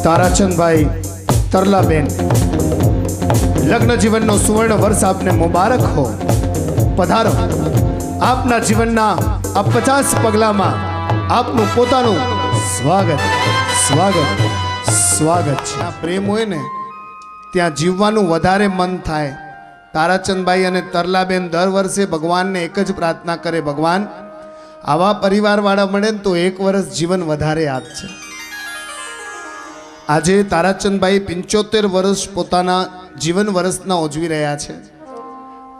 ताराचंदभाई तरलाबेन लग्न जीवन सुवर्ण वर्ष आपने मुबारक हो। पधारो आपना जीवनना आ 50 पगलामां आपनु पोतानु स्वागत स्वागत स्वागत छे। प्रेम होय ने त्यां जीववानुं वधारे मन थाय। ताराचंदभाई अने तरलाबेन दर वर्षे भगवान ने एक ज प्रार्थना करे, भगवान आवा परिवार वाळा मळे तो 1 वर्ष जीवन वधारे आपजे। આજે તારાચંદભાઈ 75 વર્ષ પોતાના જીવન વર્ષના ઉજવી રહ્યા છે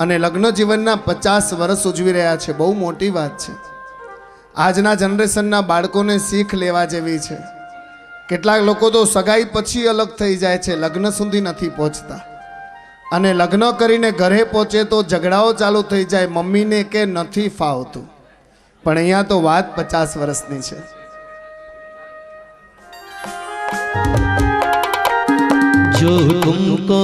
અને લગ્ન જીવનના 50 વર્ષ ઉજવી રહ્યા છે। બહુ મોટી વાત છે। આજના જનરેશનના બાળકોને શીખ લેવા જેવી છે। કેટલાક લોકો તો સગાઈ પછી અલગ થઈ જાય છે, લગ્ન સુધી નથી પહોંચતા અને લગ્ન કરીને ઘરે પહોંચે તો ઝઘડાઓ ચાલુ થઈ જાય, મમ્મીને કે નથી ફાવતું। પણ અહીંયા તો વાત 50 વર્ષની છે। जो तुमको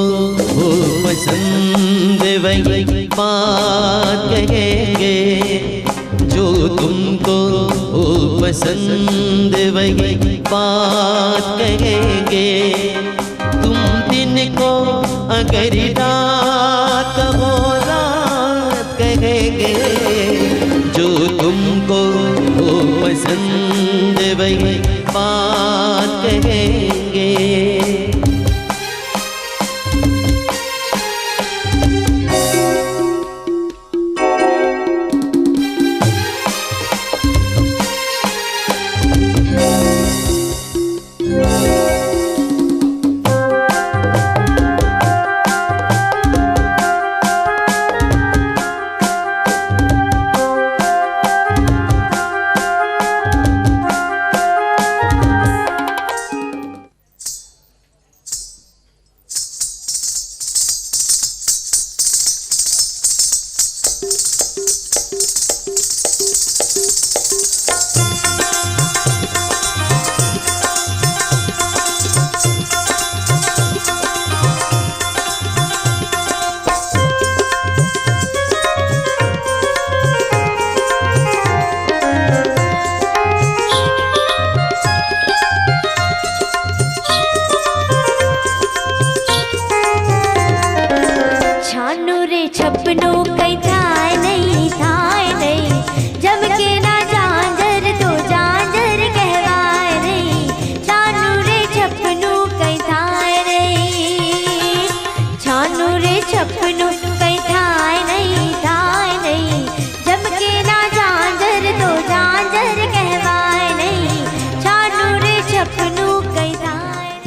हो पसंद वही बात कहेंगे, जो तुमको हो पसंद वही बात कहेंगे। तुम दिन को अगर रात हो रात कहेंगे, जो तुमको हो पसंद वही बात कहेंगे।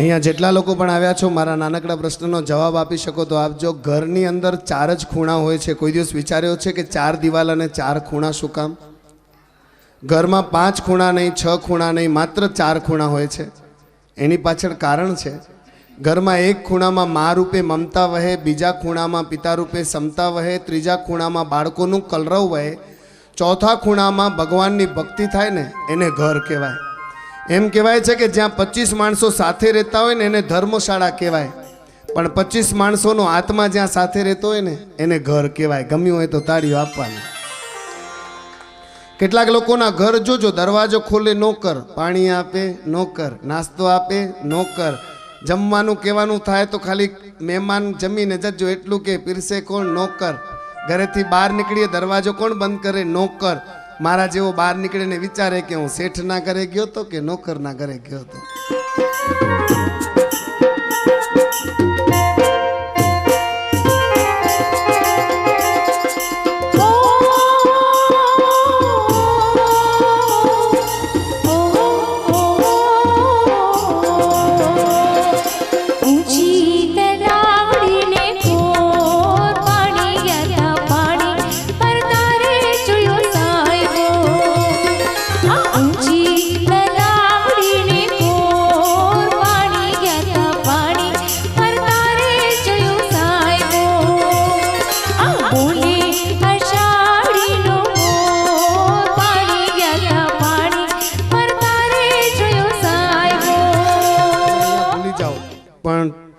અહીંયા જેટલા લોકો પણ આવ્યા છો, મારા નાનકડા પ્રશ્નનો જવાબ આપી શકો તો આપજો। ઘરની અંદર 4 જ ખૂણા હોય છે। કોઈ દિવસ વિચાર્યો છે કે 4 દિવાલ અને 4 ખૂણા શું કામ? ઘરમાં 5 ખૂણા નહીં, 6 ખૂણા નહીં, માત્ર 4 ખૂણા હોય છે। એની પાછળ કારણ છે। ઘરમાં એક ખૂણામાં મા રૂપે મમતા વહે, બીજા ખૂણામાં પિતા રૂપે સમતા વહે, ત્રીજા ખૂણામાં બાળકોનું કલરવ વહે, ચોથા ખૂણામાં ભગવાનની ભક્તિ થાય ને એને ઘર કહેવાય। એમ કહેવાય છે કે જ્યાં 25 માણસો સાથે રહેતા હોય ને એને ધર્મશાળા કહેવાય, પણ 25 માણસોનો આત્મા જ્યાં સાથે રહેતો હોય ને એને ઘર કહેવાય। ગમ્યું હોય તો તાળીઓ આપવાની। કેટલાક લોકોના ઘર જોજો, દરવાજો ખોલે નોકર, પાણી આપે નોકર, નાસ્તો આપે નોકર, જમવાનું કહેવાનું થાય તો ખાલી મહેમાન જમીને જજો એટલું કે પીરસે કોણ? નોકર। ઘરેથી બહાર નીકળીએ દરવાજો કોણ બંધ કરે? નોકર। મારા જેવો બહાર નીકળે ને વિચારે કે હું શેઠના ઘરે ગયો તો કે નોકરના ઘરે ગયો તો।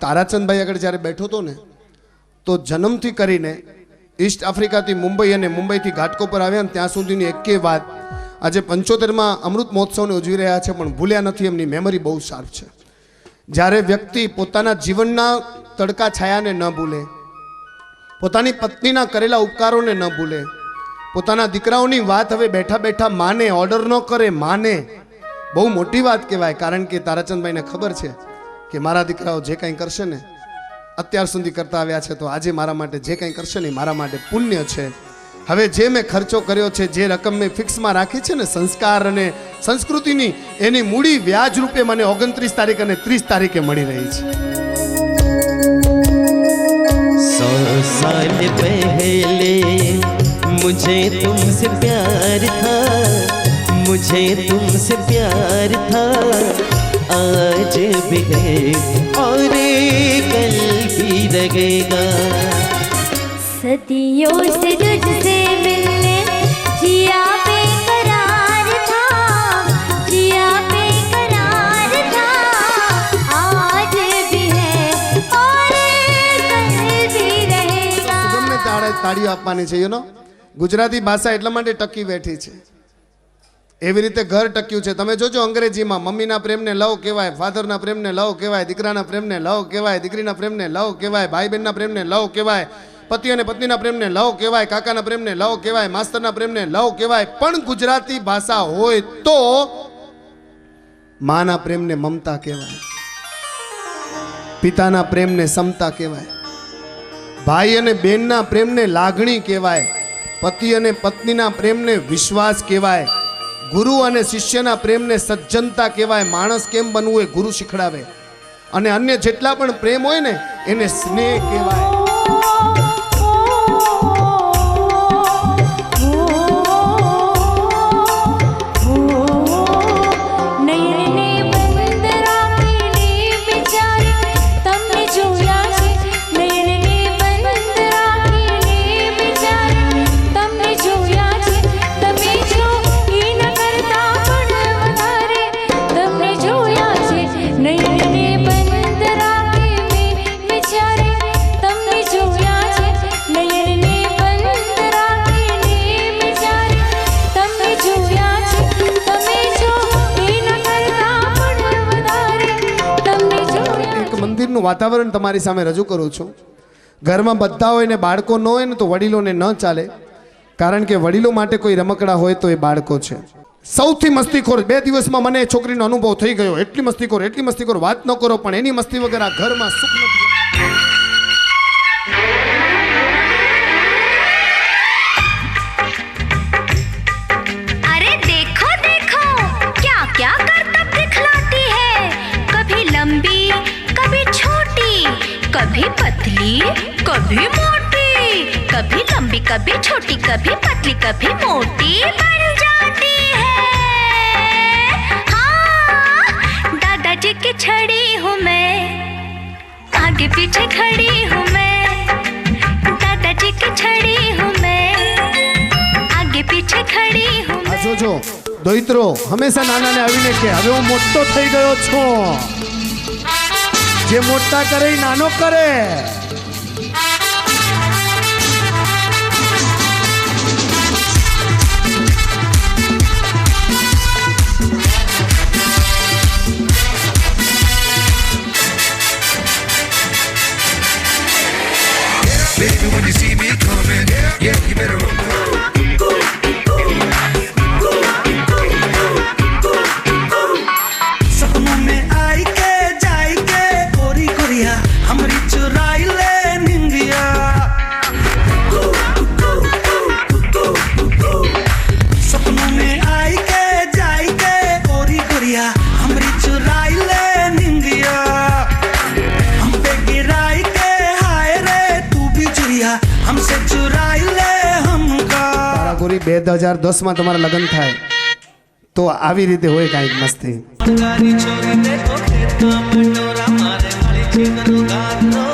તારાચંદભાઈ આગળ જ્યારે બેઠો હતો ને તો જન્મથી કરીને ઈસ્ટ આફ્રિકાથી મુંબઈ અને મુંબઈથી ઘાટકોપર આવ્યા ને ત્યાં સુધીની એકે વાત આજે 75માં અમૃત મહોત્સવને ઉજવી રહ્યા છે પણ ભૂલ્યા નથી, એમની મેમરી બહુ શાર્પ છે। જ્યારે વ્યક્તિ પોતાના જીવનના તડકા છાયાને ન ભૂલે, પોતાની પત્નીના કરેલા ઉપકારોને ન ભૂલે, પોતાના દીકરાઓની વાત હવે બેઠા બેઠા માને, ઓર્ડર ન કરે, માને, બહુ મોટી વાત કહેવાય. કારણ કે તારાચંદભાઈને ખબર છે કે મારા દીકરાઓ જે કંઈ કરશે ને, અત્યાર સુધી કરતા આવ્યા છે, તો આજે મારા માટે જે કંઈ કરશે ને મારા માટે પુણ્ય છે. હવે જે મેં ખર્ચો કર્યો છે, જે રકમ મેં ફિક્સમાં રાખી છે ને સંસ્કાર અને સંસ્કૃતિની, એની મૂડી વ્યાજ રૂપે મને 29 તારીખ અને 30 તારીખે મળી રહી છે. 100 साल पहले मुझे तुमसे प्यार था, मुझे तुमसे प्यार था, आज भी है और कल भी लगेगा. सदियों से तुझसे मिलने जिया बेकरार था, जिया बेकरार था, आज भी है और कल भी रहेगा. સુગમને તાળીઓ આપવાની છે. યુ નો, ગુજરાતી ભાષા એટલા માટે ટકી બેઠી છે. એવી રીતે ઘર ટક્યું છે. તમે જોજો અંગ્રેજીમાં મમ્મીના પ્રેમને લવ કહેવાય, ફાધરના પ્રેમને લવ કહેવાય, દીકરાના પ્રેમને લવ કહેવાય, દીકરીના પ્રેમને લવ કહેવાય, ભાઈ બહેનના પ્રેમને લવ કહેવાય, પતિ અને પત્નીના પ્રેમને લવ કહેવાય, કાકાના પ્રેમને લવ કહેવાય, માસ્તરના પ્રેમને લવ કહેવાય. પણ ગુજરાતી ભાષા હોય તો માના પ્રેમને મમતા કહેવાય, પિતાના પ્રેમને સમતા કહેવાય, ભાઈ અને બહેનના પ્રેમને લાગણી કહેવાય, પતિ અને પત્નીના પ્રેમને વિશ્વાસ કહેવાય, ગુરુ અને શિષ્યના પ્રેમને સજ્જનતા કહેવાય. માણસ કેમ બનવું એ ગુરુ શીખડાવે. અને અન્ય જેટલા પણ પ્રેમ હોય ને એને સ્નેહ કહેવાય. મંદિરનું વાતાવરણ તમારી સામે રજૂ કરું છું. ઘરમાં બધા હોય ને બાળકો ન હોય ને તો વડીલોને ન ચાલે. કારણ કે વડીલો માટે કોઈ રમકડા હોય તો એ બાળકો છે. સૌથી મસ્તીખોર 2 દિવસમાં મને એ છોકરીનો અનુભવ થઈ ગયો. એટલી મસ્તીખોર વાત ન કરો, પણ એની મસ્તી વગર આ ઘરમાં સુખ નથી. अरे देखो देखो क्या क्या करतब दिखलाती है, कभी लंबी कभी छोटी, कभी पतली कभी मोटी, कभी लंबी कभी छोटी कभी पतली कभी मोटी बन जाती है. हाँ, दादाजी की छड़ी हूँ मैं, आगे पीछे खड़ी हूँ मैं, दादाजी की छड़ी हूँ मैं, आगे पीछे खड़ी हूँ આ જોજો દોહિત્રો હંમેશા નાનાને આવીને કે હવે હું મોટો થઈ ગયો છું. જે મોટા કરે એ નાનો કરે. Baby, when you see me coming, yeah, you better run. सपनों में आई के जाई के गोरी गोरिया हमारी चुराई ले निंदिया. सपनों में आई के जाई के गोरी गोरिया हमारी चुराई ले निंदिया. हम पे गिराई के हाय रे तू भी चुरिया हमसे चुराई ले हमका. તારાગોરી 2010 માં તમારા લગ્ન થાય તો આવી રીતે હોય કાંઈક મસ્તી. गाड़ी छोरी देखो खेतों में डोरा मारे वाली चीज़ गानो.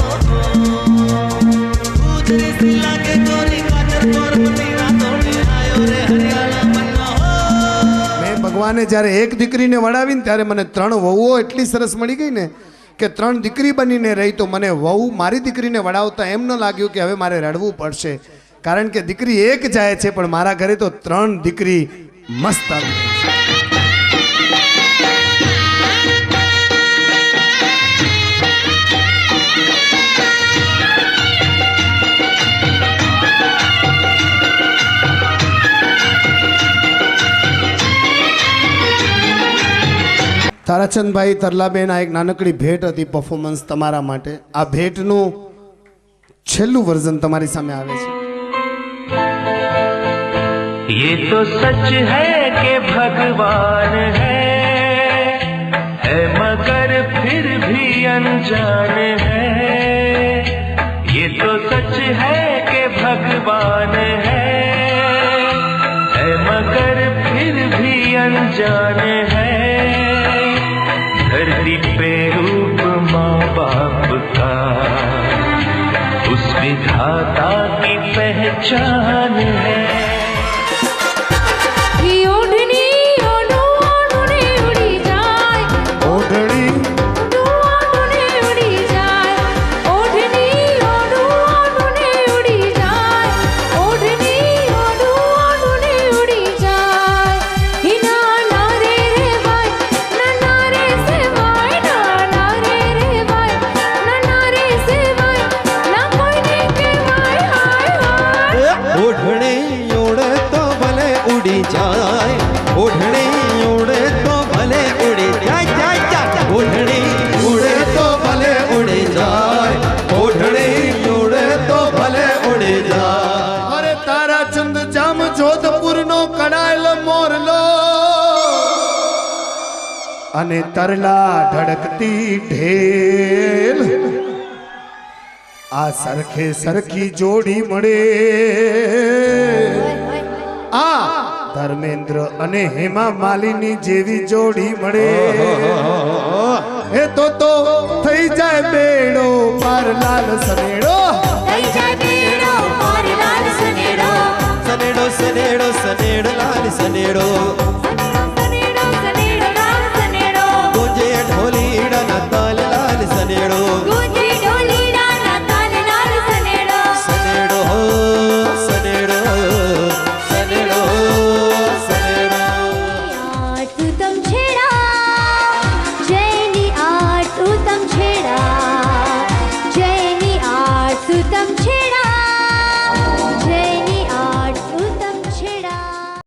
उधरी सी लागे गोरी काजर तोर पतीरा तोड़े आयो रे हरियाणा मन्ना हो. મેં ભગવાને જ્યારે એક દીકરીને વડાવીને ત્યારે મને 3 વહુઓ એટલી સરસ મળી ગઈ ને કે 3 દીકરી બનીને રહી. તો મને વહુ મારી દીકરીને વડાવતા એમ ન લાગ્યું કે હવે મારે રડવું પડશે. કારણ કે દીકરી એક જાય છે પણ મારા ઘરે તો 3 દીકરી મસ્ત આવી. તારાચંદભાઈ તરલાબેન, આ એક નાનકડી ભેટ હતી પરફોર્મન્સ તમારા માટે. આ ભેટનું છેલ્લું વર્ઝન તમારી સામે આવે છે. ये तो सच है कि भगवान है मगर फिर भी अनजान है. ये तो सच है कि भगवान है मगर फिर भी अनजान है. धरती पे रूप माँ बाप का उस विधाता की पहचान है. અને તરલા ધડકતી ઢેલ, આ સરખે સરખી જોડી મળે. આ ધર્મેન્દ્ર અને હેમા માલિની જેવી જોડી મળે. એ તો થઈ જાય બેડો પાર લાલ સનેડો, થઈ જાય બેડો પાર લાલ સનેડો, સનેડો સનેડો સનેડો લાલ સનેડો.